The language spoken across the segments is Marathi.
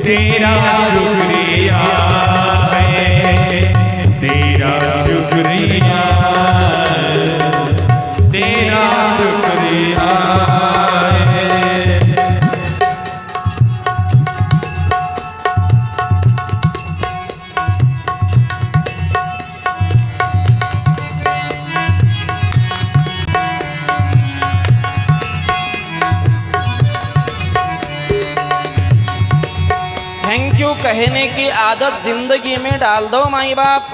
तेरा शुक्रिया है, तेरा शुक्रिया, तेरा शुक्रिया है। थैंक यू कहने की आदत जिंदगी में डाल दो माई बाप।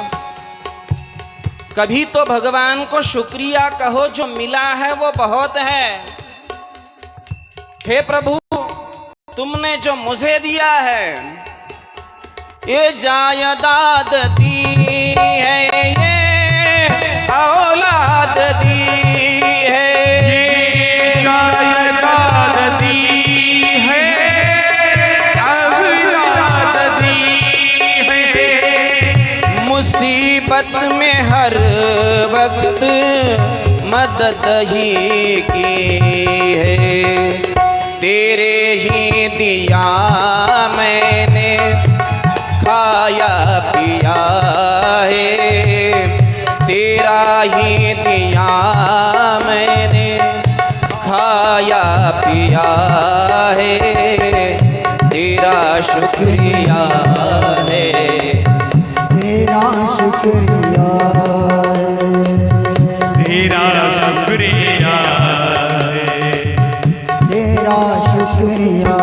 कभी तो भगवान को शुक्रिया कहो, जो मिला है वो बहुत है। हे प्रभु, तुमने जो मुझे दिया है, ये जायदाद दी है, ये औलाद दी है, ये जायदाद दी है, औलाद दी है। मुसीबत में हर वक्त मदद ही की है। तेरे ही दिया मैंने खाया पिया है, तेरा ही दिया मैंने खाया पिया है, तेरा शुक्रिया है, तेरा शुक्रिया, तेरा शुक्रिया है, तेरा शुक्रिया,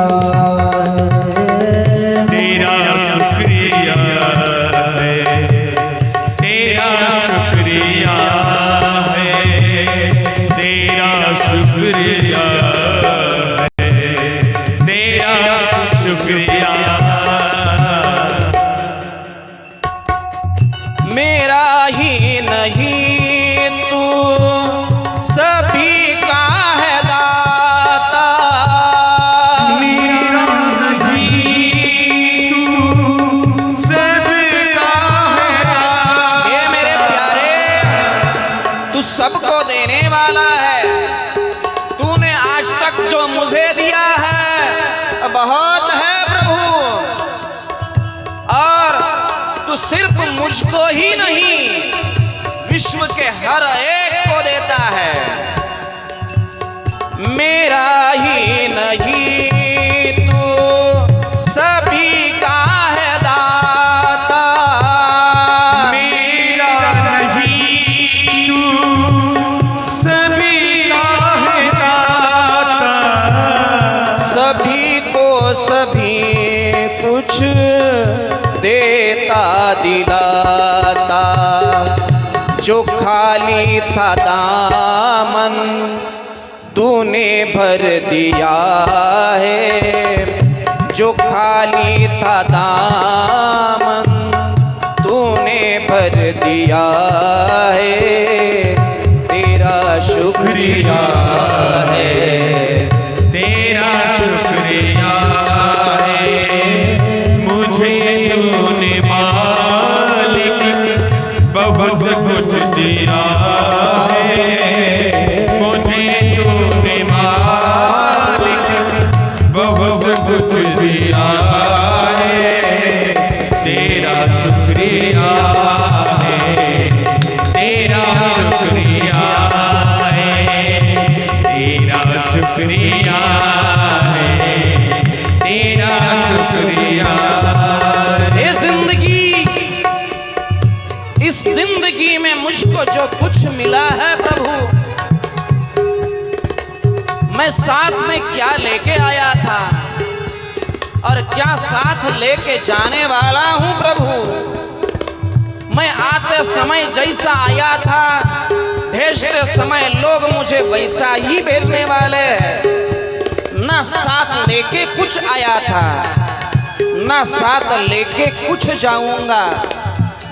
तेरा शुक्रिया है, तेरा शुक्रिया है, तेरा शुक्रिया है, तेरा शुक्रिया। मेरा ही नहीं तू सभी का है दाता, मेरा नहीं तू सबका है दाता। ये मेरे प्यारे, तू सबको देने वाला है। तूने आज तक जो मुझे दिया है बहुत है प्रभु, और तू सिर्फ मुझको ही नहीं, विश्व के हर एक को देता है। मेरा ही नहीं तू सभी का है दाता, मेरा नहीं तू सभी का है दाता। सभी को सभी कुछ देता दिलाता। जो खाली था दामन तूने भर दिया है, जो खाली था दामन तूने भर दिया है, तेरा शुक्रिया है, तेरा शुक्रिया है। मुझे तूने मालिक बहुत कुछ दिया है, मुझे तूने मालिक बहुत कुछ दिया है, तेरा शुक्रिया है, तेरा शुक्रिया है, तेरा शुक्रिया है, तेरा शुक्रिया। ये इस जिंदगी में मुझको जो कुछ मिला है प्रभु, मैं साथ में क्या लेके आया था और क्या साथ लेके जाने वाला हूं प्रभु। मैं आते समय जैसा आया था, भेजते समय लोग मुझे वैसा ही भेजने वाले हैं। ना साथ लेके कुछ आया था, ना साथ लेके कुछ जाऊंगा।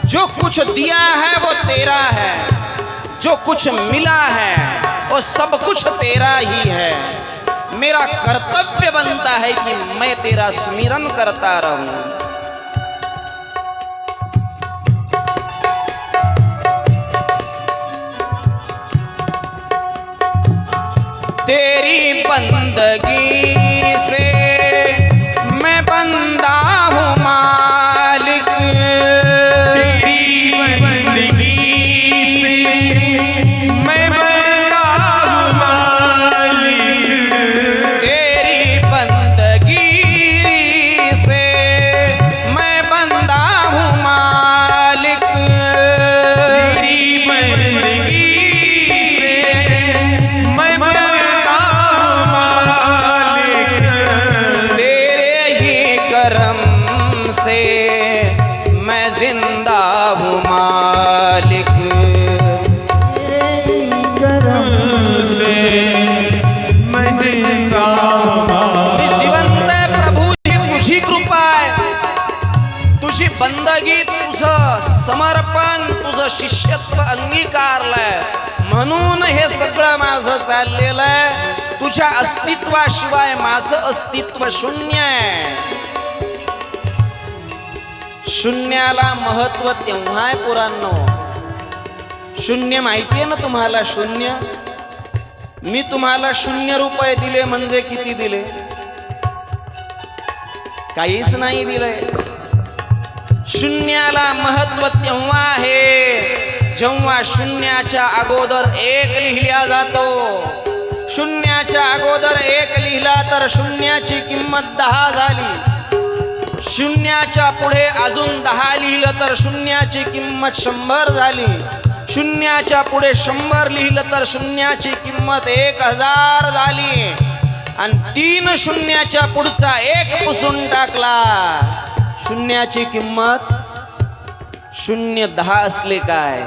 जो कुछ दिया है वो तेरा है, जो कुछ मिला है वो सब कुछ तेरा ही है। मेरा कर्तव्य बनता है कि मैं तेरा स्मरण करता रहूं। तेरी बंदगी से मैं बंदा से मैं जिंदा हूँ मालिक। तेरे करम से मैं जिंदा जिवंत प्रभू ही तुझी कृपा आहे, तुझी बंदगी, तुझं समर्पण, तुझं शिष्यत्व अंगीकारलंय म्हणून हे सगळं माझं चाललेलं आहे। तुझ्या अस्तित्वाशिवाय माझं अस्तित्व शून्य आहे। शून्याला महत्व तेव्हा आहे पुरांनो। शून्य माहितीये ना तुम्हाला? शून्य, मी तुम्हाला 0 रुपये दिले म्हणजे किती दिले? काहीच नाही दिलंय। शून्याला महत्व तेव्हा आहे जेव्हा शून्याच्या अगोदर 1 लिहिला जातो। शून्याच्या अगोदर 1 लिहिला तर शून्याची किंमत 10 झाली। शून्याच्या पुढे अजून 10 लिहिलं तर शून्याची किंमत 100 झाली। शून्याच्या पुढे 100 लिहिलं तर शून्याची किंमत 1000 झाली। आणि 3 शून्याच्या पुढचा 1 पुसून टाकला, शून्याची किंमत 0.10 असले काय,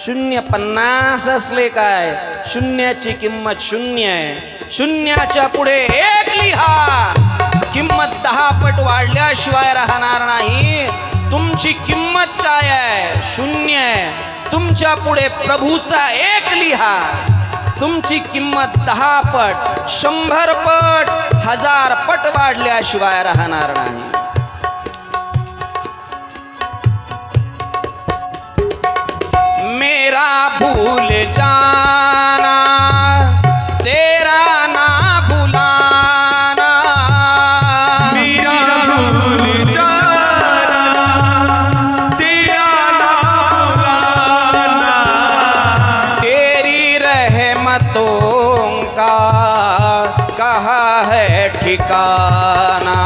0.50 असले काय, शून्याची किंमत 0 आहे। शून्याच्या पुढे 1 लिहा, किंमत 10 पट वाढल्याशिवाय राहणार नाही। तुमची किंमत काय आहे? 0 आहे। तुमच्या पुढे प्रभूचा 1 लिहा, तुमची किंमत 10 पट, 100 पट, 1000 पट वाढल्याशिवाय राहणार नाही। मेरा भूल जाना तेरा ना भुलाना, मेरा भूल जाना तेरा ना भुलाना, तेरी रहमतों का कहाँ है ठिकाना।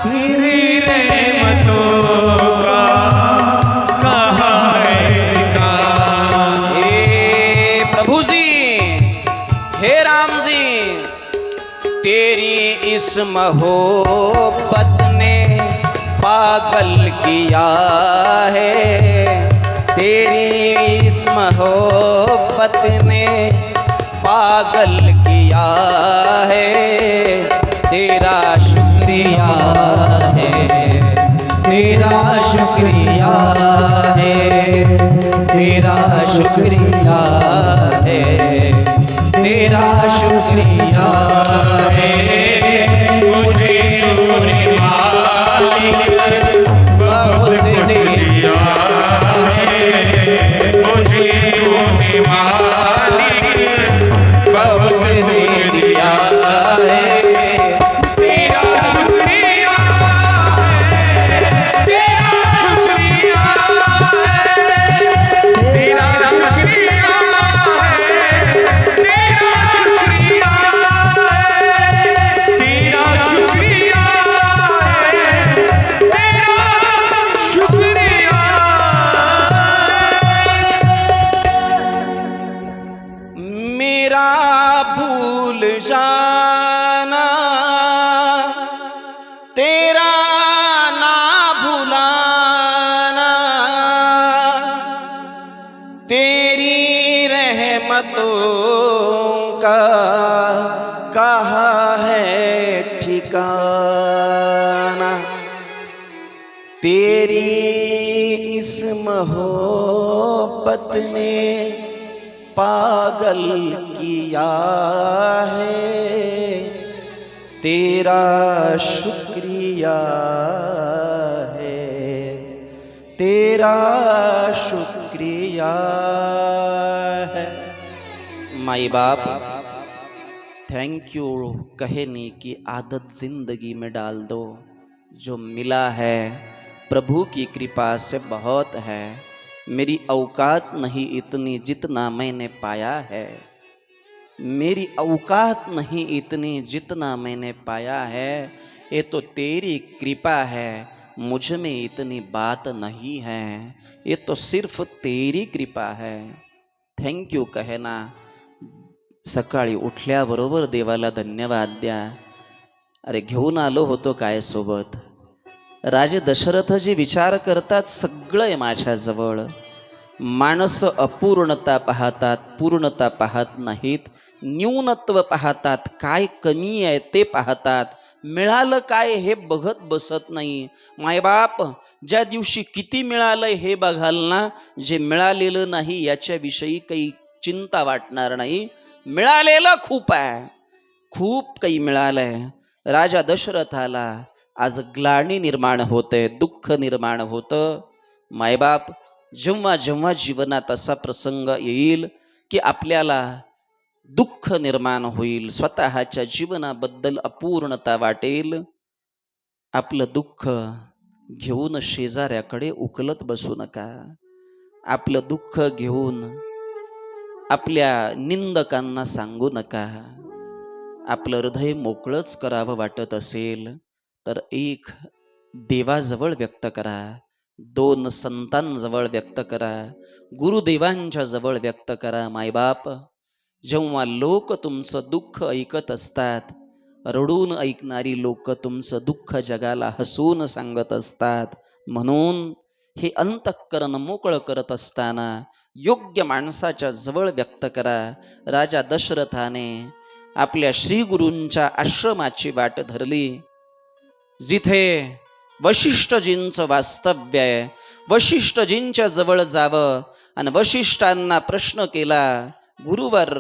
तेरी रहमतों का कहाँ है ठिकाना। हे प्रभु जी, हे राम जी, तेरी इस मोहब्बत ने पागल किया है। तेरी इस मोहब्बत ने पागल किया है। तेरा शुक्रिया है, तेरा शुक्रिया है, तेरा शुक्रिया है, तेरा शुक्रिया है। मुझे तूने मालिक बहुत दिया है, मुझे तूने मालिक बहुत दिया है। तेरा शुक्रिया है, तेरा शुक्रिया है, तेरा शुक्रिया है, तेरा शुक्रिया है, तेरा शुक्रिया है, तेरा शुक्रिया मेरा भूल जाना तेरा ना भुलाना, तेरी रहमतों का कहाँ है ठिकाना। तेरी इस मोहब्बत ने पागल किया है। तेरा शुक्रिया है, तेरा शुक्रिया है। माई बाप थैंक यू कहने की आदत जिंदगी में डाल दो। जो मिला है प्रभु की कृपा से बहुत है। मेरी औकात नहीं इतनी जितना मैंने पाया है। मेरी औकात नहीं इतनी जितना मैंने पाया है। ये तो तेरी कृपा है, मुझ में इतनी बात नहीं है। ये तो सिर्फ तेरी कृपा है। थँक यू कहना। सकाळी उठल्याबरोबर देवाला धन्यवाद द्या। अरे घेऊन आलो होतो काय सोबत, राजे दशरथजी विचार करतात, सगळं आहे माझ्याजवळ. माणसं अपूर्णता पाहतात, पूर्णता पाहत नाहीत. न्यूनत्व पाहतात, काय कमी आहे ते पाहतात. मिळालं काय हे बघत बसत नाही. मायबाप ज्या दिवशी किती मिळालंय हे बघाल ना, जे मिळालेलं नाही याच्याविषयी काही चिंता वाटणार नाही. मिळालेलं खूप आहे, खूप काही मिळालंय. राजा दशरथाला आज ग्लानी निर्माण होते, दुःख निर्माण होतं. मायबाप जेव्हा जेव्हा जीवनात असा प्रसंग येईल की आपल्याला दुःख निर्माण होईल, स्वतःच्या जीवनाबद्दल अपूर्णता वाटेल, आपलं दुःख घेऊन शेजाऱ्याकडे उकलत बसू नका. आपलं दुःख घेऊन आपल्या निंदकांना सांगू नका. आपलं हृदय मोकळंच करावं वाटत असेल तर एक देवाजवळ व्यक्त करा, 2 संतांजवळ व्यक्त करा, गुरुदेवांच्या जवळ व्यक्त करा. मायबाप जेव्हा लोक तुमचं दुःख ऐकत असतात, रडून ऐकणारी लोक तुमचं दुःख जगाला हसून सांगत असतात. म्हणून हे अंतःकरण मोकळं करत असताना योग्य माणसाच्या जवळ व्यक्त करा. राजा दशरथाने आपल्या श्री गुरूंच्या आश्रमाची वाट धरली, जिथे वशिष्ठजींचं वास्तव्य आहे. वशिष्ठजींच्या जवळ जावं आणि वशिष्ठांना प्रश्न केला, गुरुवर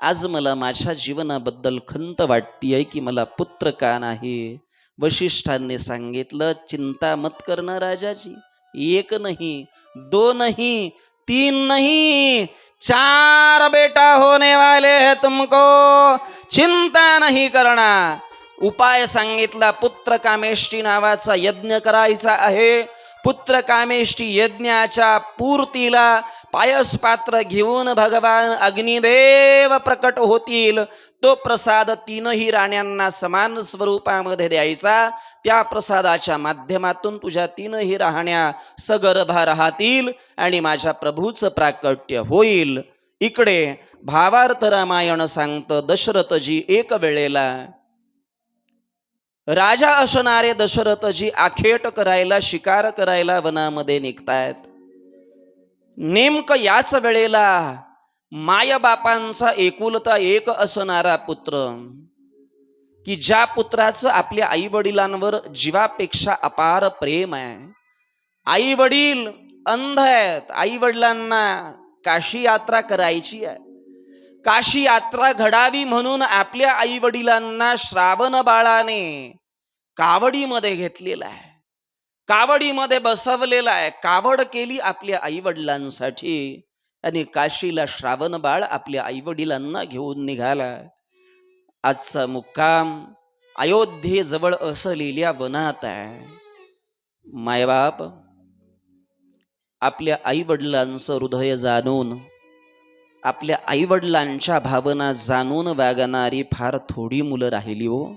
आज मला माझ्या जीवनाबद्दल खंत वाटतीये की मला पुत्र का नाही. वशिष्ठांनी सांगितलं, चिंता मत करना राजाजी, 1 नहीं 2 नहीं 3 नहीं 4 बेटा होने वाले हैं तुमको, चिंता नहीं करना. उपाय सांगितला, पुत्र कामेष्टी नावाचा यज्ञ करायचा आहे. पुत्र कामेष्टी यज्ञाच्या पूर्तीला पायस पात्र घेऊन भगवान अग्निदेव प्रकट होतील. तो प्रसाद 3ही राण्यांना समान स्वरूपामध्ये द्यायचा. त्या प्रसादाच्या माध्यमातून तुझ्या 3ही राहण्या सगर्भा राहतील आणि माझ्या प्रभूचं प्राकट्य होईल. इकडे भावार्थ रामायण सांगतं, दशरथजी एक वेळेला राजा असणारे दशरथजी आखेट करायला, शिकार करायला वनामध्ये निघतायत. नेमकं याच वेळेला मायबापांचा एकुलता एक असणारा पुत्र, की ज्या पुत्राचं आपल्या आई वडिलांवर जीवापेक्षा अपार प्रेम आहे. आई वडील अंध आहेत, आई वडिलांना काशी यात्रा करायची आहे. काशी यात्रा घडावी म्हणून आपल्या आई वडिलांना श्रावण बाळाने कावडीमध्ये घेतलेला आहे, कावडीमध्ये बसवलेला आहे. कावड केली आपल्या आई वडिलांसाठी आणि काशीला श्रावण बाळ आपल्या आई वडिलांना घेऊन निघाला. आजचा मुक्काम अयोध्येजवळ असलेल्या वनात आहे. मायबाप आपल्या आई वडिलांचं हृदय जाणून, आपल्या आईवडिलांच्या भावना जाणून वागणारी फार थोडी मुलं राहिली हो.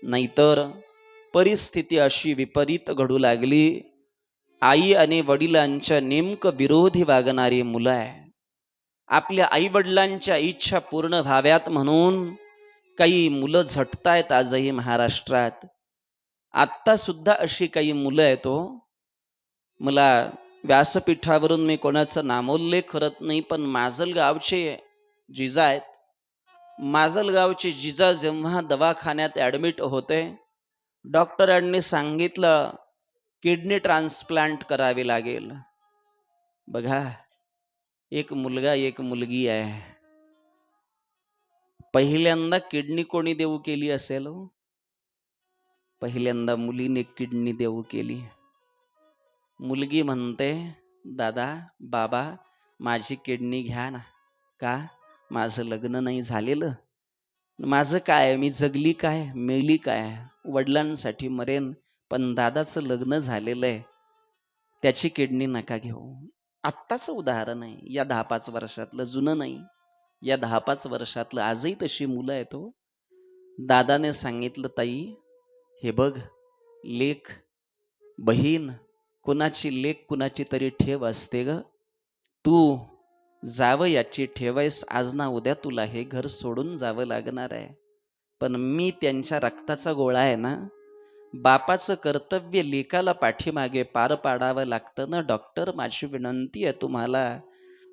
नाहीतर परिस्थिती अशी विपरीत घडू लागली, आई आणि वडिलांच्या नेमकं विरोधी वागणारी मुलं आहे. आपल्या आईवडिलांच्या इच्छा पूर्ण व्हाव्यात म्हणून काही मुलं झटतायत आजही महाराष्ट्रात. आत्ता सुद्धा अशी काही मुलं आहेत हो. मला व्यासपीठावरून मी कोणाचं नामोल्लेख करत नाही, पण माजलगावचे जिजा आहेत. माजलगावचे जिजा जेव्हा दवाखान्यात ॲडमिट होते, डॉक्टरांनी सांगितलं किडनी ट्रान्सप्लांट करावी लागेल. बघा, एक मुलगा एक मुलगी आहे. पहिल्यांदा किडनी कोणी देऊ केली असेल हो? पहिल्यांदा मुलीने किडनी देऊ केली. मुलगी म्हणते, दादा बाबा माझी किडनी घ्या ना. का? माझं लग्न नाही झालेलं, माझं काय, मी जगली काय मेली काय, वडिलांसाठी मरेन, पण दादाचं लग्न झालेलं आहे, त्याची किडनी नका घेऊ. आत्ताचं उदाहरण आहे, या 10-5 वर्षातलं, जुनं नाही. या 10-5 वर्षातलं आजही तशी मुलं आहेत हो. दादाने सांगितलं, ताई हे बघ, लेक बहीण कुणाची लेक कुणाची तरी ठेव असते ग. तू जावं याची ठेवायस, आज ना उद्या तुला हे घर सोडून जावं लागणार आहे. पण मी त्यांच्या रक्ताचा गोळा आहे ना, बापाचं कर्तव्य लेकाला पाठीमागे पार पाडावं लागतं ना. डॉक्टर, माझी विनंती आहे तुम्हाला,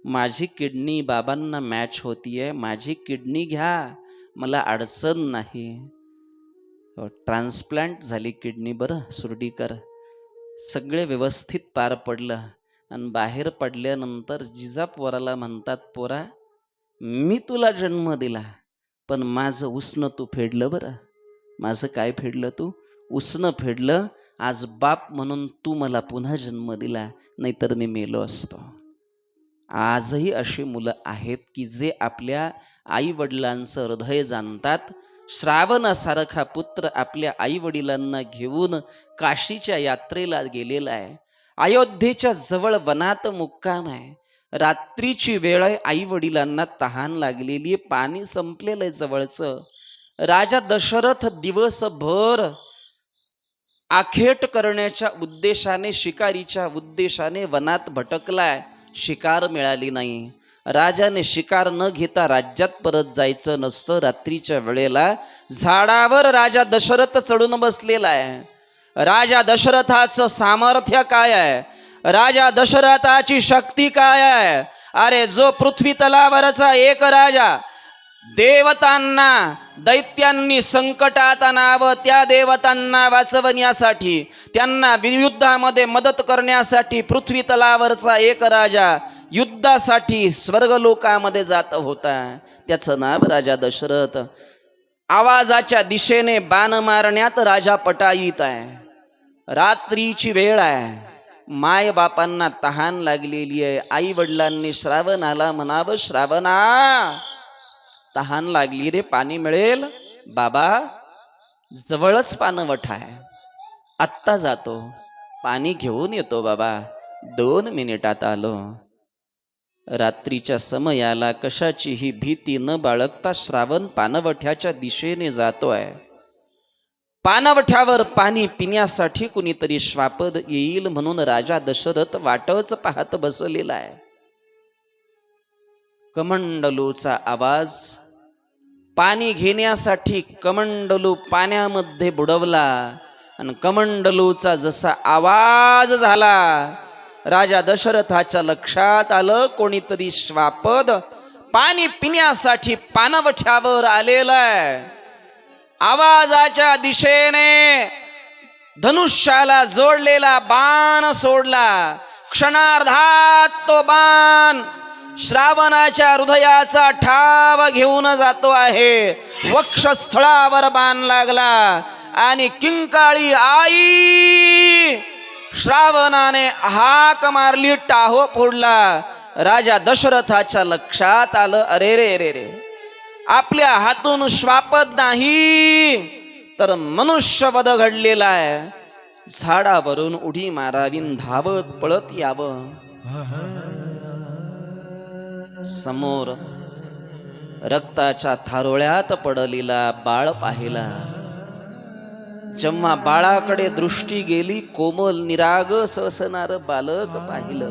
माझी किडनी बाबांना मॅच होतीये, माझी किडनी घ्या, मला अडचण नाही. ट्रान्सप्लांट झाली किडनी. बरं सुरडीकर, सगळे व्यवस्थित पार पडलं. आणि बाहेर पडल्यानंतर जिजापोराला म्हणतात, पोरा मी तुला जन्म दिला, पण माझं उसनं तू फेडलं. बरं माझं काय फेडलं तू? उसनं फेडलं. आज बाप म्हणून तू मला पुन्हा जन्म दिला, नाहीतर मी मेलो असतो. आजही अशी मुलं आहेत की जे आपल्या आई वडिलांचं हृदय जाणतात. श्रावणासारखा पुत्र आपल्या आई वडिलांना घेऊन काशीच्या यात्रेला गेलेला आहे. अयोध्येच्या जवळ वनात मुक्काम आहे. रात्रीची वेळ आहे. आई वडिलांना तहान लागलेली आहे, पाणी संपलेलं आहे जवळचं. राजा दशरथ दिवसभर आखेट करण्याच्या उद्देशाने, शिकारीच्या उद्देशाने वनात भटकलाय. शिकार मिळाली नाही. राजाने शिकार न घेता राज्यात परत जायचं नसतं. रात्रीच्या वेळेला झाडावर राजा दशरथ चढून बसलेला आहे. राजा दशरथाचं सामर्थ्य काय आहे? राजा दशरथाची शक्ती काय आहे? अरे जो पृथ्वी तलावरचा एक राजा, देवतांना दैत्यांनी संकटात आणावं, त्या देवतांना वाचवण्यासाठी, त्यांना युद्धामध्ये मदत करण्यासाठी पृथ्वी तलावरचा एक राजा युद्धासाठी स्वर्गलोकामध्ये जात होता. त्याचं नाव राजा दशरथ. आवाजाच्या दिशेने बाण मारण्यात राजा पटाईत आहे. रात्रीची वेळ आहे. माय बापांना तहान लागलेली आहे. आई वडिलांनी श्रावणाला म्हणावं, श्रावणा तहान लागली रे, पाणी मिळेल? बाबा जवळच पाणवठा आहे, आत्ता जातो, पाणी घेऊन येतो बाबा, 2 मिनिटात आलो. रात्रीच्या समयाला कशाचीही भीती न बाळगता श्रावण पाणवठ्याच्या दिशेने जातोय. पाणवठ्यावर पाणी पिण्यासाठी कुणीतरी श्वापद येईल म्हणून राजा दशरथ वाटच पाहत बसलेला आहे. कमंडलूचा आवाज. पाणी घेण्यासाठी कमंडलू पाण्यामध्ये बुडवला आणि कमंडलूचा जसा आवाज झाला, राजा दशरथाच्या लक्षात आलं कोणीतरी श्वापद पाणी पिण्यासाठी पाणवठ्यावर आलेला आहे. आवाजाच्या दिशेने धनुष्याला जोडलेला बाण सोडला. क्षणार्धात तो बाण श्रावणाच्या हृदयाचा ठाव घेऊन जातो आहे. वक्षस्थळावर बाण लागला आणि किंकाळी आई श्रावणाने हाक मारली, टाहो फोडला. राजा दशरथाच्या लक्षात आलं, अरे रे रे रे, आपल्या हातून श्वापद नाही तर मनुष्यवध घडलेला आहे. झाडावरून उडी मारावीन, धावत पळत यावं. समोर रक्ताच्या थारोळ्यात पडलेला बाळ पाहिला. जेव्हा बाळाकडे दृष्टी गेली, कोमल निरागस असणार बालक पाहिलं.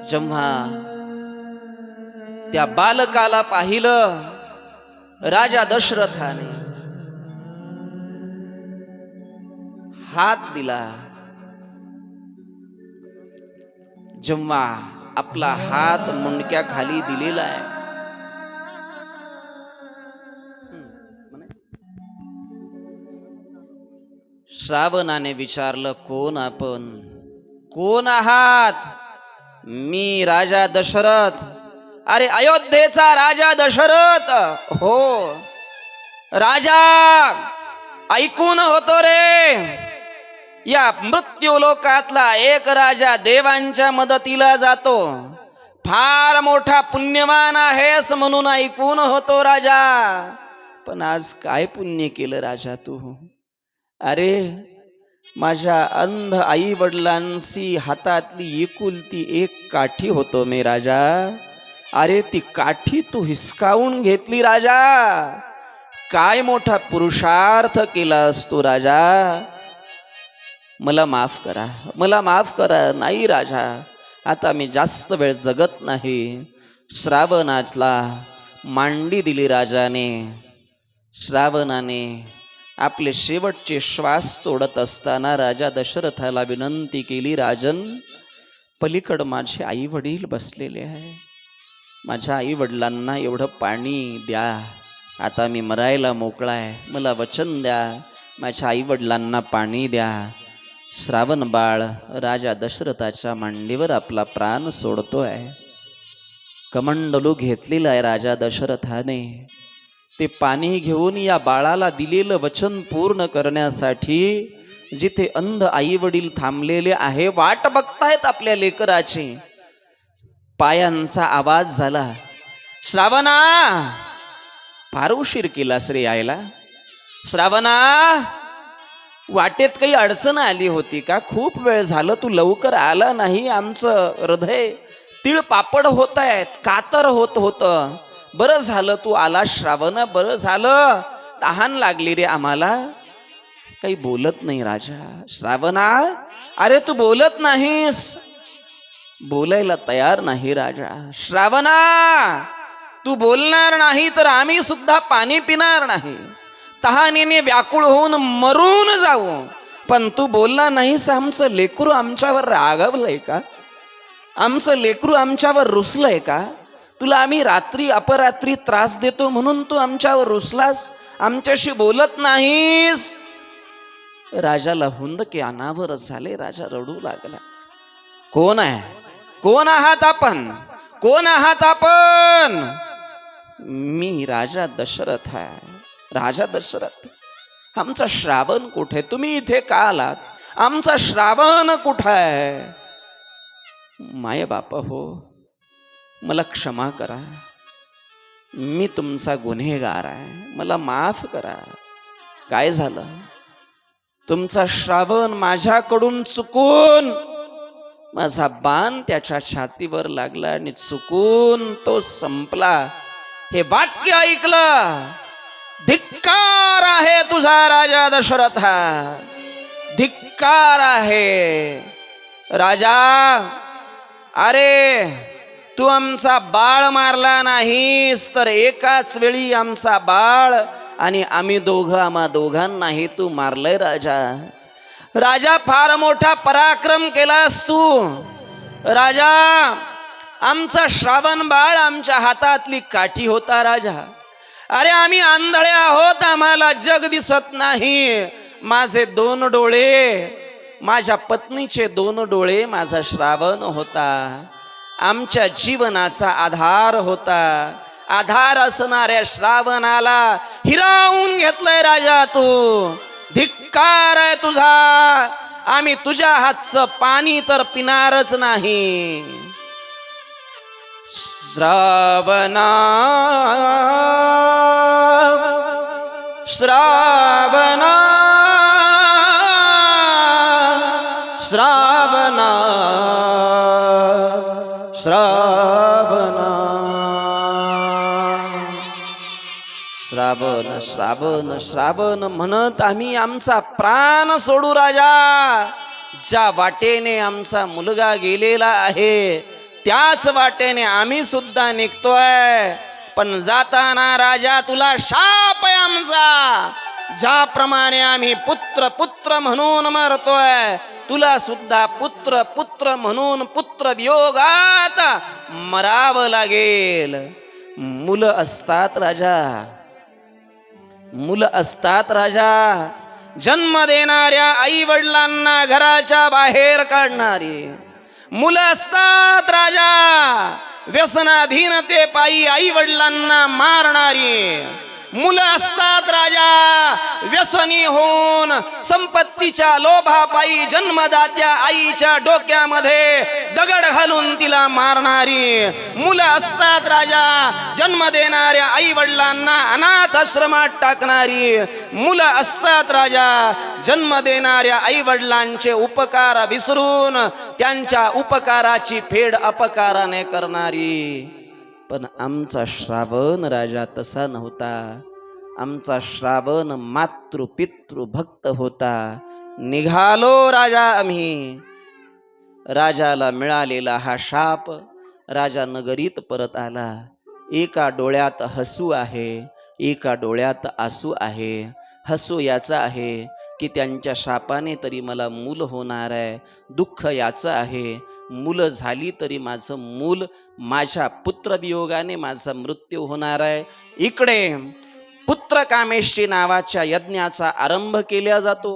जेव्हा त्या बालकाला पाहिलं, राजा दशरथाने हात दिला. जेव्हा आपला हात मुंडक्या खाली दिलेला आहे, श्रावणाने विचारलं, कोण आपण? कोण आहात? मी राजा दशरथ. अरे अयोध्येचा राजा दशरथ. हो राजा, ऐकून होतो रे, या मृत्यू लोकातला एक राजा देवांच्या मदतीला जातो, फार मोठा पुण्यवान आहेस म्हणून ऐकून होतो राजा. पण आज काय पुण्य केलं राजा तू? अरे माझ्या अंध आई वडिलांशी हातातली एकुलती एक काठी होतो मी राजा. अरे ती काठी तू हिसकावून घेतली राजा. काय मोठा पुरुषार्थ केलास तू राजा. मला माफ करा, मला माफ करा. नाही राजा, आता मी जास्त वेळ जगत नाही. श्रावणाला मांडी दिली राजाने. श्रावणाने आपले शेवटचे श्वास तोडत असताना राजा दशरथाला विनंती केली, राजन, पलीकड माझे आई वडील बसलेले आहे, माझ्या आई वडिलांना एवढं पाणी द्या, आता मी मरायला मोकळा आहे, मला वचन द्या, माझ्या आई वडिलांना पाणी द्या. श्रावण बाळ राजा दशरथाच्या मांडीवर आपला प्राण सोडतोय. कमंडलू घेतलेला आहे राजा दशरथाने. ते पाणी घेऊन या बाळाला दिलेलं वचन पूर्ण करण्यासाठी जिथे अंध आई वडील थांबलेले आहे, वाट बघतायत आपल्या लेकराची, पायांचा आवाज झाला, श्रावणा, फार उशीर केलास रे यायला, श्रावणा, वाटेत काही अडचण आली होती का? खूप वेळ झालं तू लवकर आला नाही, आमचं हृदय तिळ पापड होत आहेत, कातर होत होतं, बरं झालं तू आला श्रावण, बरं झालं, तहान लागली रे आम्हाला. काही बोलत नाही राजा. श्रावणा, अरे तू बोलत नाहीस, बोलायला तयार नाही राजा. श्रावणा, तू बोलणार नाही तर आम्ही सुद्धा पाणी पिणार नाही, तहानेने व्याकुळ होऊन मरून जाऊ, पण तू बोलला नाहीस. आमचं लेकरू आमच्यावर रागावलंय का? आमचं लेकरू आमच्यावर रुसलंय का? तुला आम्ही रात्री अपरात्री त्रास देतो म्हणून तू आमच्यावर रुसलास, आमच्याशी बोलत नाहीस. राजाला हुंदके अनावर झाले. राजा रडू लागला. कोण आहे? कोण आहात आपण? कोण आहात आपण? मी राजा दशरथ आहे. राजा दशरथ, आमचा श्रावण कुठे? तुम्ही इथे का आलात? आमचा श्रावण कुठे आहे? माय बापा हो, मला क्षमा करा, मी तुमचा गुन्हेगार आहे, मला माफ करा. काय झालं? तुमचा श्रावण माझ्याकडून चुकून, माझा बाण त्याच्या छातीवर लागला आणि चुकून तो संपला. हे वाक्य ऐकलं, धिक्कार आहे तुझा राजा दशरथा, धिक्कार आहे. राजा, अरे तू आमचा बाळ मारला नाहीस तर एकाच वेळी आमचा बाळ आणि आम्ही दोघं, आम्हा दोघांनाही तू मारलंय राजा. राजा, फार मोठा पराक्रम केलास तू राजा. आमचा श्रावण बाळ आमच्या हातातली काठी होता राजा. अरे आम्ही आंधळे आहोत, आम्हाला जग दिसत नाही. माझे 2 डोळे, माझ्या पत्नीचे 2 डोळे माझा श्रावण होता, आमच्या जीवनाचा आधार होता. आधार असणाऱ्या श्रावणाला हिरावून घेतलंय राजा तू. धिक्कार आहे तुझा. आम्ही तुझ्या हातचं पाणी तर पिणारच नाही. श्रावणा, श्रावणा, श्रावणा, श्रावणा. श्रावण श्रावण श्रावण म्हणत आम्ही आमचा प्राण सोडू राजा. ज्या वाटेने आमचा मुलगा गेलेला आहे त्याच वाटेने आम्ही सुद्धा निघतोय. पण जाताना राजा तुला शाप आहे आमचा. ज्याप्रमाणे आम्ही पुत्र पुत्र म्हणून मरतोय, तुला सुद्धा पुत्र पुत्र म्हणून पुत्र वियोगात मरावं लागेल. मुलं असतात राजा, मुलं असतात राजा. जन्म देणाऱ्या आई वडिलांना घराच्या बाहेर काढणारी मुलं असतात राजा. व्यसनाधीनते पायी आई वडिलांना मारणारी मुलं असतात राजा. व्यसनी होऊन संपत्तीच्या लोभापायी जन्मदात्या आईच्या डोक्यामध्ये दगड घालून तिला मारणारी मुलं असतात राजा. जन्म देणाऱ्या आई वडिलांना अनाथ आश्रमात टाकणारी मुलं असतात राजा. जन्म देणाऱ्या आई वडिलांचे उपकार विसरून त्यांच्या उपकाराची फेड अपकाराने करणारी. पण आमचा श्रावण राजा तसा नव्हता. आमचा श्रावण मातृ पितृ भक्त होता. निघालो राजा आम्ही. राजाला मिळालेला हा शाप, राजा नगरीत परत आला. एका डोळ्यात हसू आहे, एका डोळ्यात आसू आहे. हसू याचा आहे की त्यांच्या शापाने तरी मला मूल होणार आहे, दुःख याचं आहे मुलं झाली तरी माझं मूल, माझ्या पुत्रवियोगाने माझा मृत्यू होणार आहे. इकडे पुत्रकामेष्टी नावाच्या यज्ञाचा आरंभ केला जातो.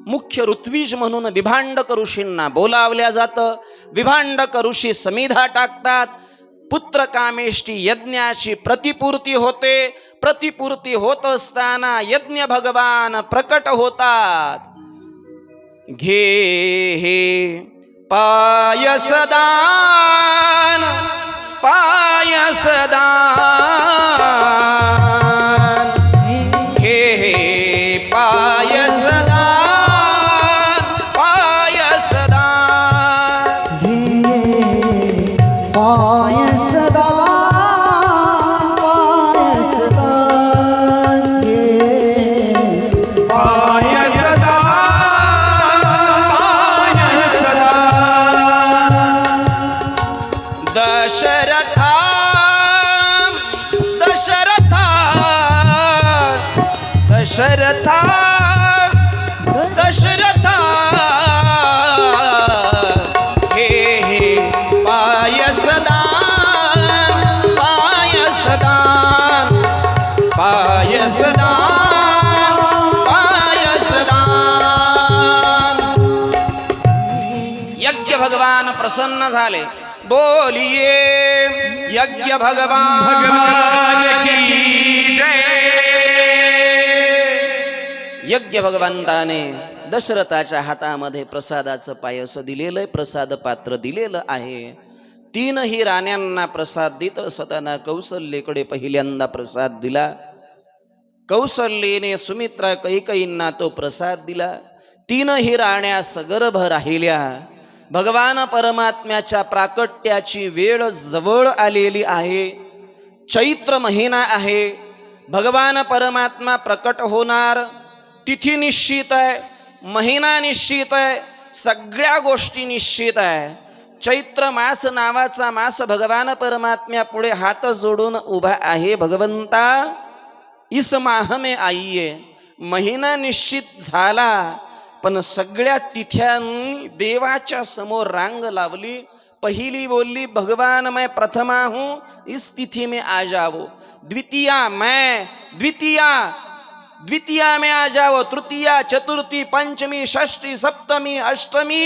मुख्य ऋत्विज म्हणून विभांडक ऋषींना बोलावल्या जातं. विभांडक ऋषी समिधा टाकतात. पुत्रकामेष्टी यज्ञाची प्रतिपूर्ती होते. प्रतिपूर्ती होत असताना यज्ञ भगवान प्रकट होतात. घे हे पायसदान पायसदान, हे हे पायसदान पायसदान, घे पायसदान पायसदान, घे दशरथा दशरथा दशरथा दशरथा, हे हे पायसदान पायसदान पायसदान पायसदान. यज्ञ भगवान प्रसन्न झाले. बोलिए यज्ञ भगवान की जय. यज्ञ भगवंताने दशरथाच्या हातामध्ये प्रसादाचं पायस दिलेलं आहे, प्रसाद पात्र दिलेलं आहे. तीनही राण्यांना प्रसाद देत असताना कौसल्येकडे पहिल्यांदा प्रसाद दिला. कौसल्येने सुमित्रा कैकेयींना तो प्रसाद दिला. तीनही राण्या सगर्भ राहिल्या. भगवान परमात्म्याच्या प्राकट्याची वेळ जवळ आलेली आहे. चैत्र महिना आहे. भगवान परमात्मा प्रकट होणार. तिथी निश्चित आहे, महिना निश्चित आहे, सगळ्या गोष्टी निश्चित आहे. चैत्र मास नावाचा मास भगवान परमात्म्या पुढे हात जोडून उभा आहे. भगवंता इस माह में आइये. महिना निश्चित झाला, पण सगळ्या तिथ्यांनी देवाच्या समोर रांग लावली. पहिली बोलली भगवान मैं प्रथमा हूँ, इस तिथि में आ जाओ. द्वितीया मैं, द्वितीया में आ जाओ. तृतीया, चतुर्थी, पंचमी, षष्ठी, सप्तमी, अष्टमी,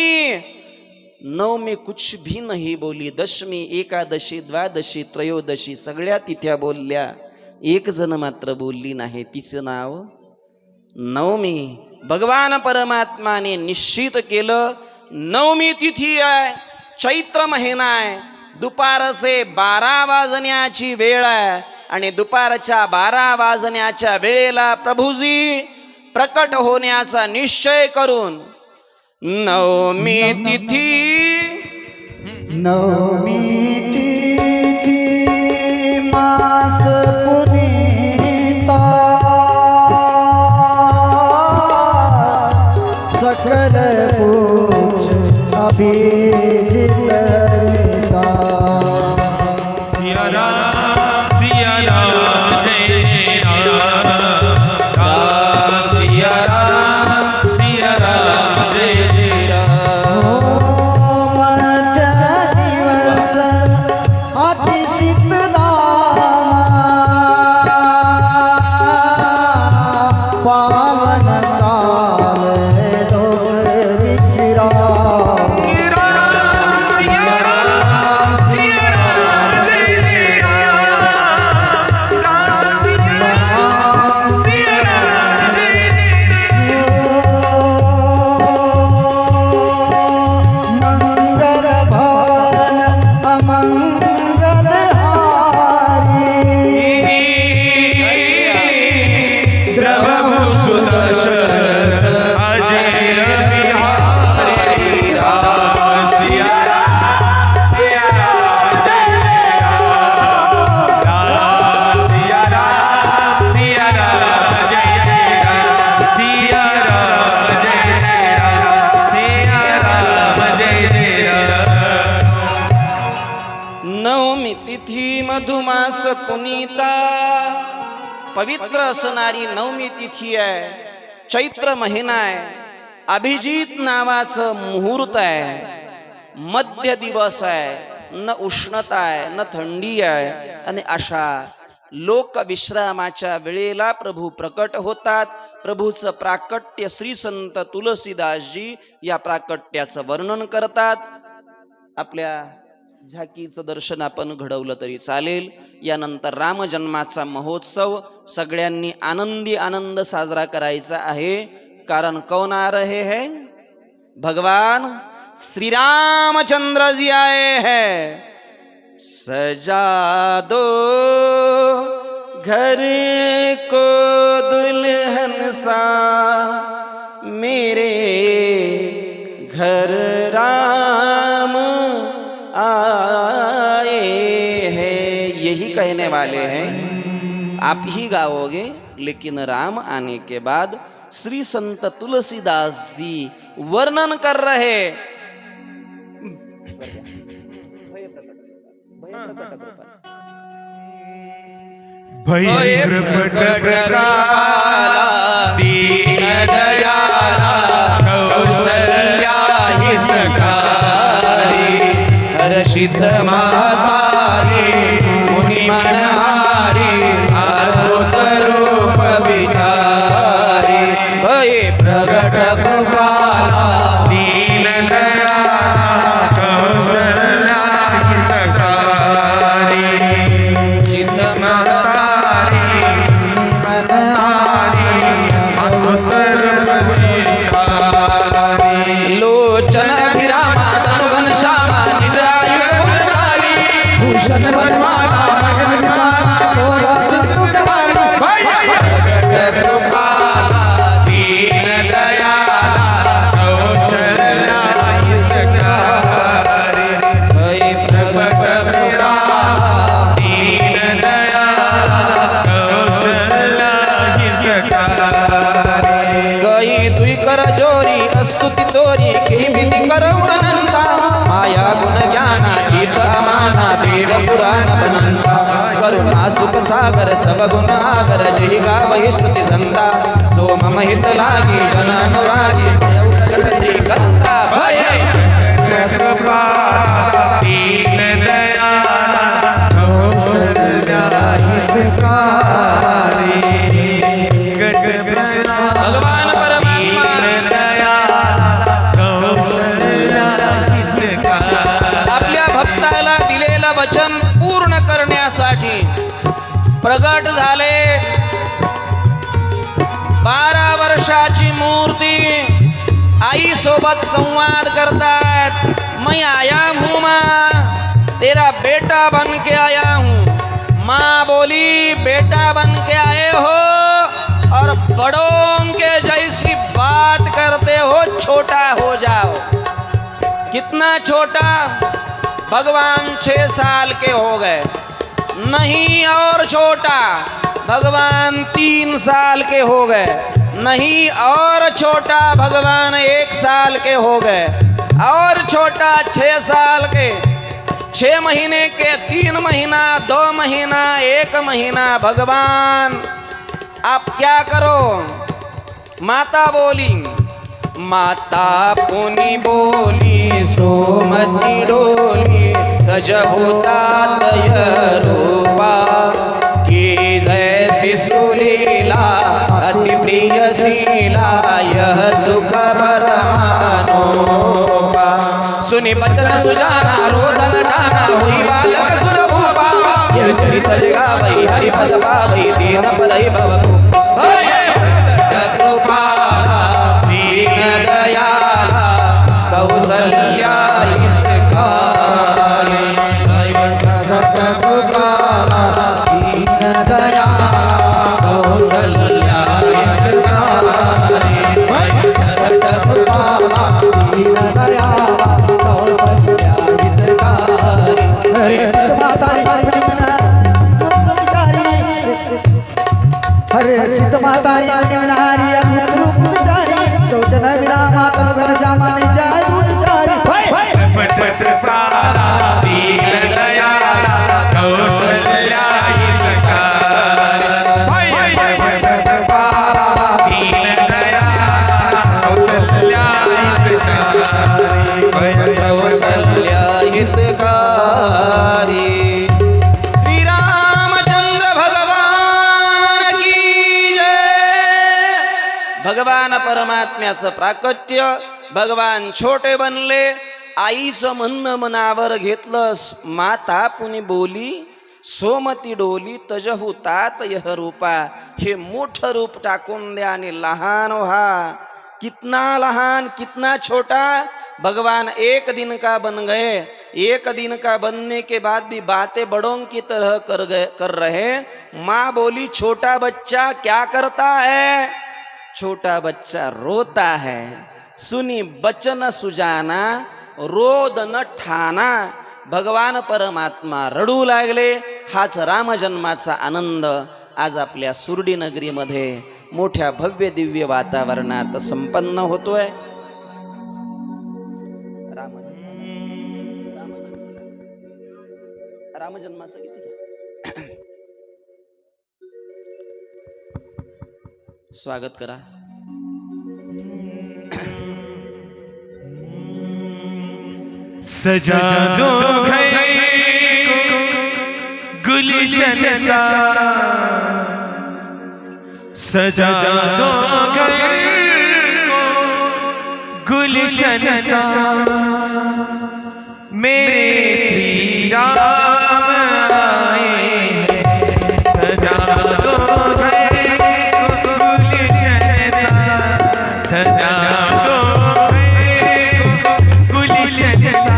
नवमी कुछ भी नहीं बोली. दशमी, एकादशी, द्वादशी, त्रयोदशी सगळ्या तिथ्या बोलल्या. एक जण मात्र बोलली नाही. तिचं नाव नवमी. भगवान परमात्माने निश्चित केलं. नवमी तिथी आहे, चैत्र महिना आहे, दुपारचे 12 वाजण्याची वेळ आहे. आणि दुपारच्या 12 वाजण्याच्या वेळेला प्रभुजी प्रकट होण्याचा निश्चय करून नवमी तिथी, नवमी तिथी मास पुनीता, सकल पूज अभिजित लिता. सिया राम जय जय राम, राम सिया राम जय जय राम. मध्य दिवस अति शीतलामा, पावन काल लोक विश्राम. सिया राम जय जय राम, राम सिया राम जय जय मंगल भान अमंगल हारी, द्रवभु सुदर्शन अजय बिहारी. राम सिया राम जय जय राम, राम सिया राम जय जय राम, सिया राम जय जय राम, सिया राम जय जय राम. नवमी तिथी मधुमास पुनीता, पवित्र असणारी नवमी तिथी आहे, चैत्र महिना आहे, अभिजित नावाचं मुहूर्त आहे, मध्य दिवस आहे, न उष्णता आहे न थंडी आहे, आणि अशा लोक विश्रामाच्या वेळेला प्रभू प्रकट होतात. प्रभूचं प्राकट्य श्री संत तुलसीदासजी या प्राकट्याचं वर्णन करतात. आपल्या झाकीचं दर्शन आपण घडवलं तरी चालेल. यानंतर रामजन्माचा महोत्सव सगळ्यांनी आनंदी आनंद साजरा करायचा आहे. कारण कौन आ रहे हैं? भगवान श्री रामचंद्र जी आए हैं. सजा दो घर को दुल्हन सा, मेरे घर राम आए हैं. यही कहने वाले हैं, आप ही गाओगे, लेकिन राम आने के बाद श्री संत तुलसीदास जी वर्णन कर रहे. भय प्रकट कृपाला दीन दयाला कौसल्या हितकारी हर्षित महतारी मुनि मनहारी अद्भुत रूप विचारी. भय प्रकट कृपाला दीन दयाला कौसल्या हितकारी चित महतारी लोचन अभिरामा तनुघन श्यामा निजायु गुणकारी भूषण वनमाला मगन विसाला शोभा सिंधु जवानी. प्रकट कृपाला दीन दयाला कौशल्या हितकारी. भय प्रकट कृपाला दीन दयाला कौशल्या हितकारी. गई दुई कर जोरी स्तुति तोरी की विधि करो अनंता. माया गुण ज्ञाना गीत अमाना वेद पुराण बनंता. करुणा सुख सागर सब गुण आगर जहि गावहि स्तुति संता. सो मम हित लागी जन अनुरागी श्री गंता. भय कृपाला दीन दयाला कौशल्या हितकारी. गट भगवान परमात्मा आपल्या भक्ताला दिलेलं वचन पूर्ण करण्यासाठी प्रगट झाले. 12 वर्षाची मूर्ति आई सोबत संवाद करतात. मैं आया हूँ माँ, तेरा बेटा बन के आया हूँ. माँ बोली, बेटा बन के आए हो और बड़ों के जैसी बात करते हो, छोटा हो जाओ. कितना छोटा? भगवान 6 साल के हो गए. नहीं, और छोटा. भगवान 3 साल के हो गए. नहीं, और छोटा. भगवान 1 साल के हो गए. और छोटा 6 साल के, 6 महीने के, 3 महीना, 2 महीना, 1 महीना. भगवान आप क्या करो? माता बोली. माता पुनि बोली, सोमति डोली तज होता तय रूपा. की जैसी सुलीला अति प्रिय शीला, यह सुख परमानोपा. सुनि बचन सुजाना रोदन ठाना, हुई बालक सुरभूपा. यह चरित गावई हरिपद पावई, दीन परहि भवको. कृपाला दीन दयाला कौसल्या हितकारी. कृपाला दीन दयाला कौसल्या हितकारी. कृपाला दीन दयाला कौसल्या हितकारी. हरे माता रे विचारी, हरे परमात्म्याचं प्राकट्य. भगवान छोटे बनले. आईचं म्हणणं मनावर घेतलं. माता पुनी बोली सोमती डोली तजहू तात यह रूपा. हे मोठं रूप टाकून द्या आणि लहान व्हा. कितना लहान कितना छोटा. भगवान एक दिन का बन गए. एक दिन का बनने के बाद भी बातें बड़ों की तरह कर रहे. माँ बोली छोटा बच्चा क्या करता है. छोटा बच्चा रोता है. सुनी बचन सुजाना रोद न ठाना. भगवान परमात्मा रडू लागले. हाच रामजन्माचा आनंद आज आपल्या सुरडी नगरीमध्ये मोठ्या भव्य दिव्य वातावरणात संपन्न होतोय. रामजन्माचं किती स्वागत करा. सजा दो घर को गुलशन सा. सजा दो घर को गुलशन सा. मेरे श्री राम आए हैं. सजा दो घर को गुलशन सा. सजा दो घर को गुलशन सा.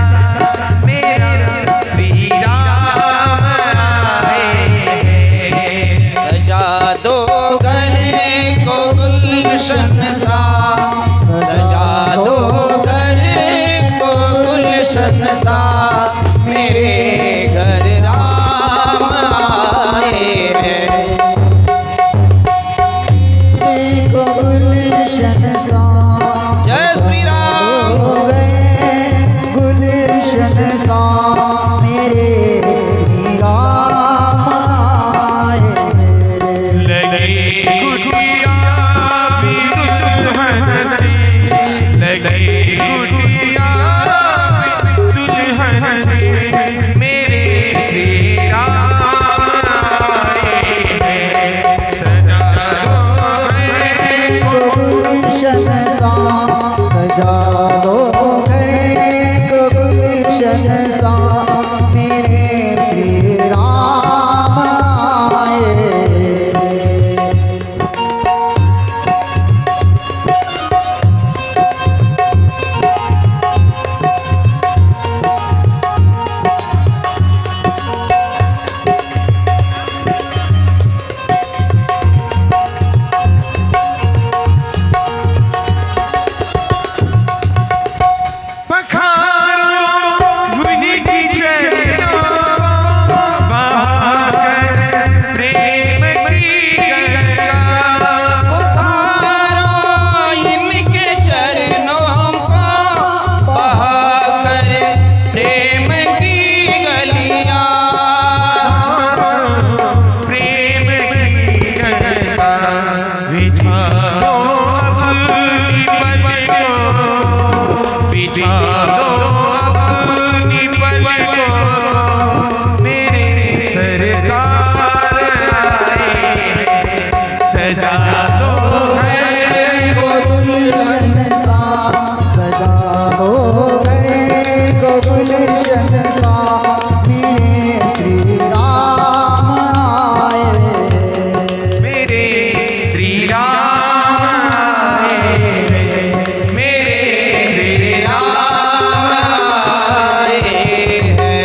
मेरा श्री राम आए हैं. सजा दो घर को गुलशन सा. सजा दो घर को गुलशन सा. मेरे घर राम आए हैं. गुलशन सा जय श्री राम. हो गए गुलशन सा मेरे श्री राम आए. लगे गुटिया भी दुल्हन से. लगे गुटिया भी दुल्हन से. मेरे श्री राम आए हैं. सजा दो घर को गुलशन सा. सजा दो घर को गुलशन सा मेरे श्री राम आए. पखारो उनकी चरणों को. बहाकर प्रेम की गंगा. पुकारो इनके चरणों को. बहाकर प्रेम की गलियां. प्रेम की गंगा. बिछा दो अपनी पलकों. बिछा दो अपनी पलकों. मेरे सरकार आए हैं. सजा दो घर को गुलशन सा. सजा दो घर को गुलशन सा मेरे श्री राम आए. मेरे श्री राम आए हैं. मेरे श्री राम आए हैं.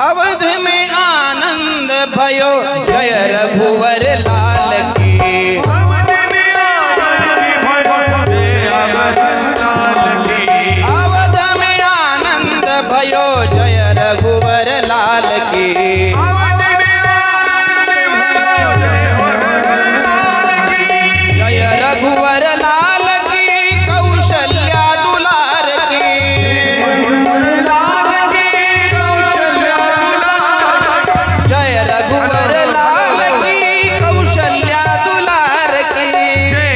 अवध में आनंद भयो जय रघुवर लाल की. अवध में आनंद भयो जय लाल की. अवध में आनंद भयो जय रघुवर लाल की. अवध में आनंद भयो जय रघुवर लाल की. जय रघुवर लाल की. कौशल्या दुलार की. लाल की कौशल्या दुलार. जय रघुवर लाल की. कौशल्या दुलार की. जय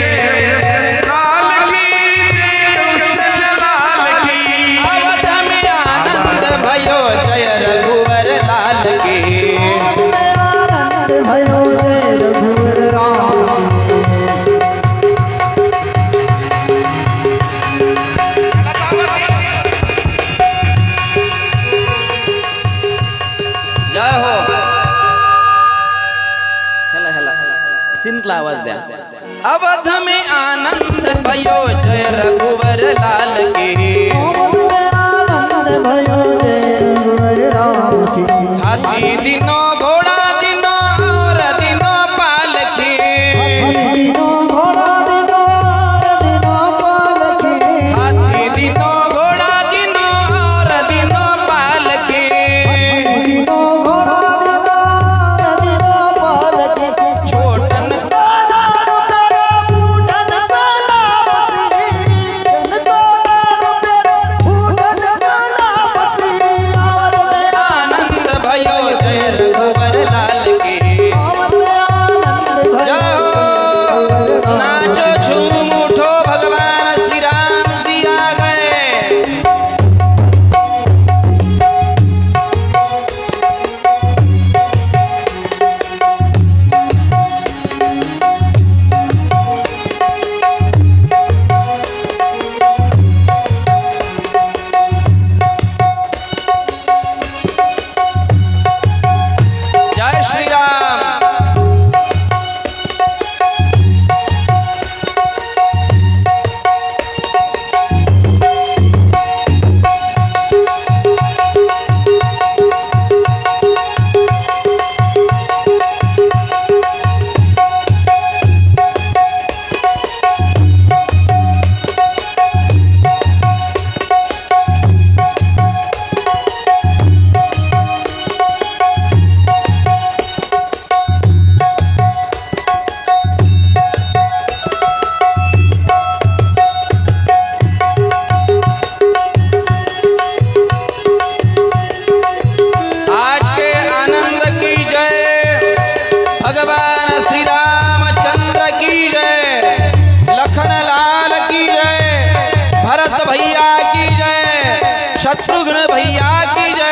लाल की. जय कौशल्या लाल की. अवध में आनंद भयो जय रघुवर लाल की. आनंद भयो जय रघुवर राम. अवध में आनंद भयो जय रघुवर लाल के। अवध में आनंद भयो जय रघुवर राम की। हाथी दिनों घोड़ा दिनों और दिनों पालकी। दिनों घोड़ा दिनों और दिनों पालकी। हाथी दिनों घोड़ा दिनों और दिनों पालकी। दिनों घोड़ा दिनों और दिनों पालकी। छोटन काला रुपया बूढ़न काला बसी। जन काला रुपया बूढ़न काला बसी। अवध में आनंद भयो जय रघुवर लाल के। अवध में आनंद भयो जय हो नाचो झूम उठो भगवान श्री राम जी आ गए। जय श्री राम। आज के आनंद की जय, भगवान श्री रामचंद्र की जय, लखन लाल की जय, भरत भैया की जय, शत्रुघ्न भैया की जय।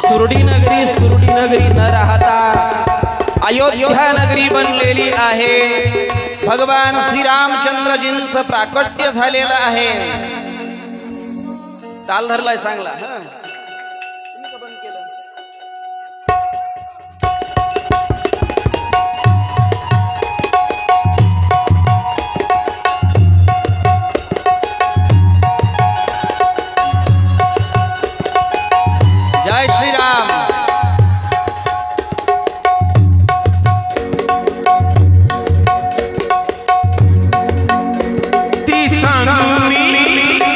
सुरडी नगरी न राहता अयोध्या नगरी बनलेली आहे। भगवान श्री रामचंद्रजींचं प्राकट्य झालेलं आहे। ताल धरलाय चांगला हा? तुम्ही का बंद केलं? जय श्री राम।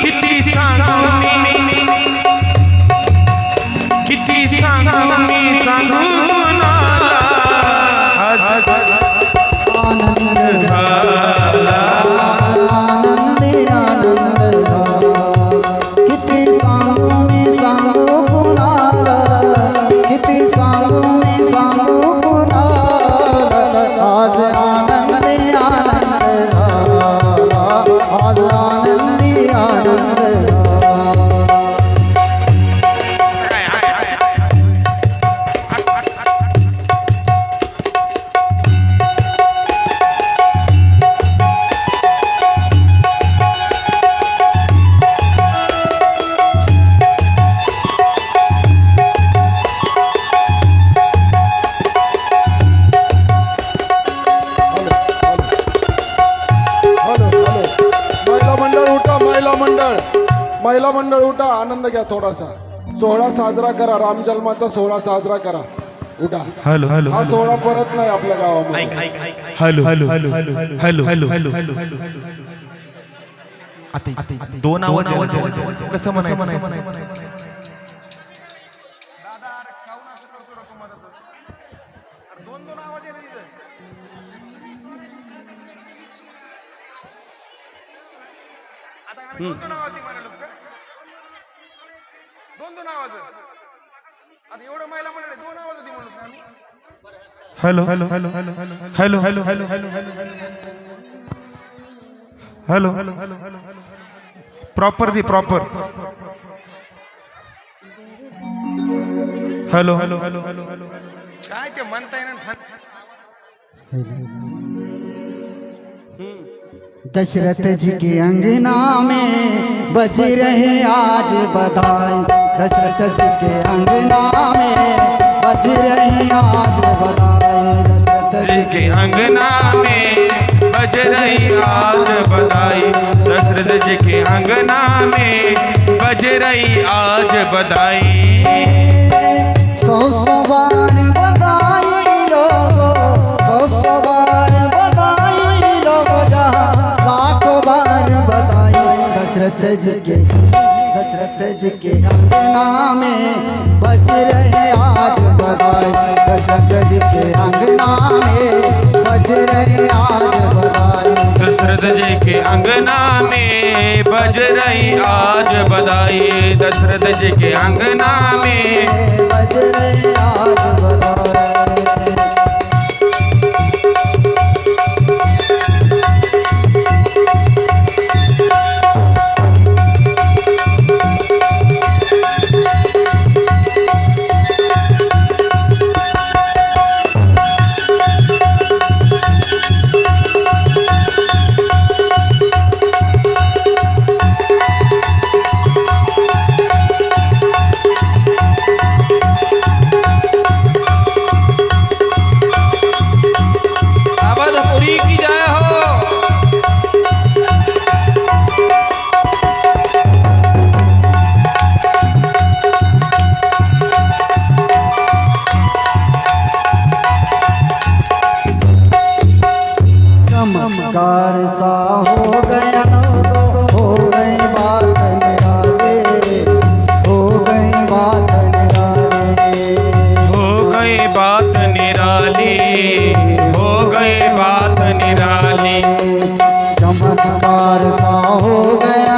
किती सांगू मी महिला मंडळ उठा, आनंद घ्या थोडासा. सोहळा साजरा करा, रामजन्माचा सोहळा साजरा करा. उठा. हॅलो हॅलो हा सोहळा परत नाही आपल्या गावामध्ये. Hello hello hello hello hello आता दोन आवाज यायला कसं म्हणायचं? Hello hello hello hello hello hello hello hello hello hello hello proper दे proper. Hello hello hello hello hello काय ते म्हणताय ना. दशरथ जी के अंगना में बज रहे आज बधाई, दशरथ जी के अंगना में बज रही आज बधाई, दशरथ जी के अंगना में बज रही आज बधाई, दशरथ जी के अंगना में बज रही आज बधाई. सौ बार बधाई लोगो, सौ बार बधाई लोगो, जहाँ लाखों बार बधाई. दशरथ जी के अंगना में बज रहे आज बधाई, दशरथ जी के अंगना में बज रहे आज बधाई, दशरथ जी के अंगना में बज रही आज बधाई, दशरथ जी के अंगना में बज रहे आज बधाई. अवधपुरी की जय हो. चमत्कार सा हो गया, हो गई बात निराले, हो गई बात निराले, हो गई बात निराली, हो गई बात निराली. चमत्कार सा हो गया,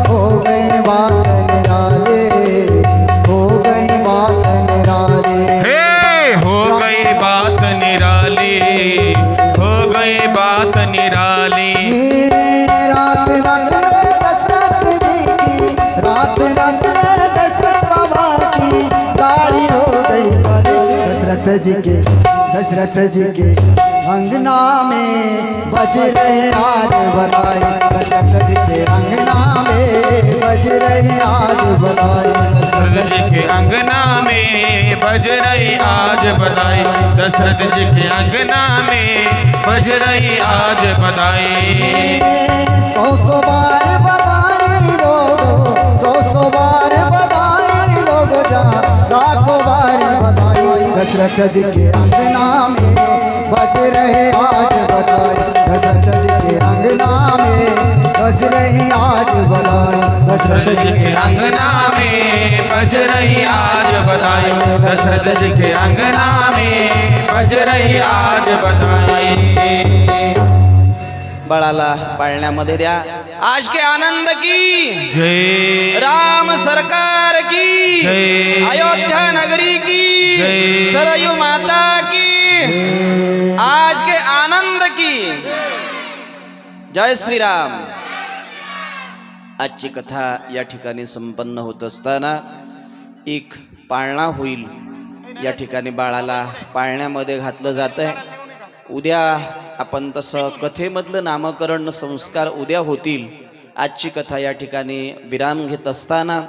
हो गई बात निराले, हो गई बात निराले. हे हो गई बात निराली, हो गई बात निराली. रात रात रे दशरथ जी की, रात रात रे दशरथ बाबा की दाढ़ी हो गई काली. दशरथ जी के अंगना में बज रहे आज बधाई, दशरथ जी के अंगना में बज रहे आज बधाई, दशरथ जी के अंगना में बज रही आज बधाई, दशरथ जी के अंगना में बज रही आज बधाई. सौ बार बधाई लोगो, सौ बार बधाई लोगो, जहाँ लाखों बार बधाई. दशरथ जी के अंगना में बज रहे आज बधाई, दशरथ जी के अंगना में बज रही आज बधाई, दशरथ जी के अंगना में बज रही आज बधाई, दशरथ जी के अंगना में बज रही आज बधाई. बाळाला पाळण्यामध्ये द्या. आज के आनंद की जय राम सरकार की जय. अयोध्या नगरी की जय. सरयू माता की आज के आनंद की जय श्री राम. आजची कथा या ठिकाणी संपन्न होत असताना एक पाळणा होईल. या ठिकाणी बाळाला पाळण्यामध्ये घातलं जात आहे. उद्या आपण तसं कथेमधलं नामकरण संस्कार उद्या होतील. आजची कथा या ठिकाणी विराम घेत असताना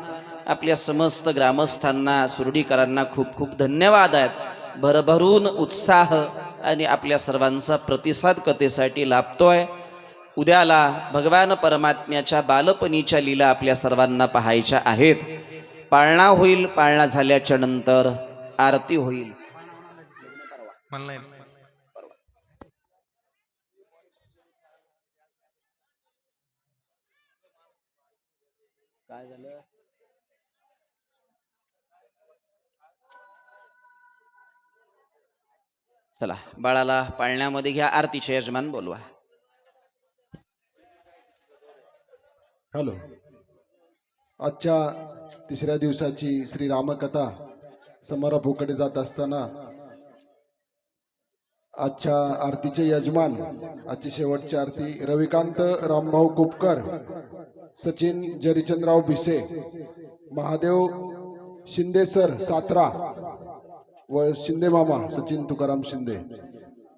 आपल्या समस्त ग्रामस्थांना सुरडीकरांना खूप खूप धन्यवाद आहेत. भरभरून उत्साह आणि आपल्या सर्वांचा प्रतिसाद कथेसाठी लाभतोय. उद्याला भगवान परमात्म्याच्या बालपणीच्या लीला आपल्या सर्वांना पाहायच्या आहेत. पाळणा होईल, पाळणा झाल्याच्या नंतर आरती होईल. काय झालं? चला, बाळाला पाळण्यामध्ये घ्या. आरतीचे यजमान बोलवा. हॅलो. आजच्या तिसऱ्या दिवसाची श्री रामकथा समारोपाकडे जात असताना आजच्या आरतीचे यजमान, आजची शेवटची आरती रविकांत रामभाऊ कुपकर, सचिन जरीचंद्रराव भिसे, महादेव शिंदे सर सात्रा व शिंदे मामा सचिन तुकाराम शिंदे,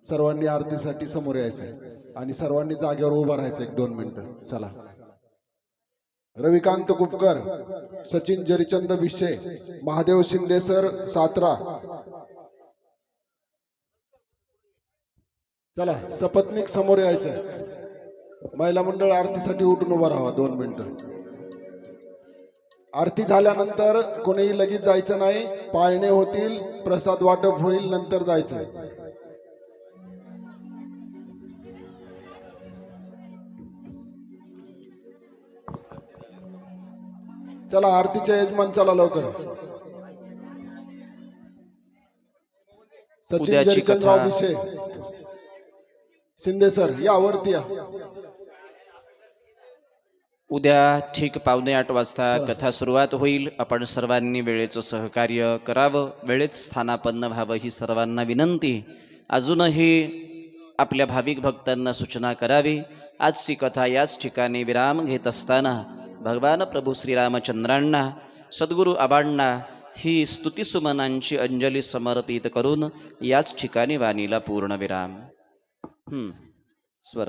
सर्वांनी आरतीसाठी समोर यायचं आणि सर्वांनी जागेवर उभं राहायचं 1-2 मिनिटं. चला. रविकांत कुपकर, सचिन जरीचंद भिसे, महादेव शिंदे सर सात्रा. चला, सपत्नीक समोर यायचं. महिला मंडळ आरतीसाठी उठून उभा राहावा 2 मिनिटं. आरती झाल्यानंतर कोणीही लगेच जायचं नाही. पाळणे होतील, प्रसाद वाटप होईल, नंतर जायचं. चला, आरतीचे यजमान चला लवकर. सचिन उद्याची जरीचंद्रराव कथा. भिसे, शिंदे सर या वरती या. उद्या ठीक 7:45 वाजता कथा सुरुवात होईल. आपण सर्वांनी वेळेचं सहकार्य करावं, वेळेत स्थानापन्न व्हावं ही सर्वांना विनंती. अजूनही आपल्या भाविक भक्तांना सूचना करावी. आजची कथा याच ठिकाणी विराम घेत असताना भगवान प्रभू श्रीरामचंद्रांना, सद्गुरू आबांना ही स्तुतिसुमनांची अंजली समर्पित करून याच ठिकाणी वाणीला पूर्ण विराम. स्वर.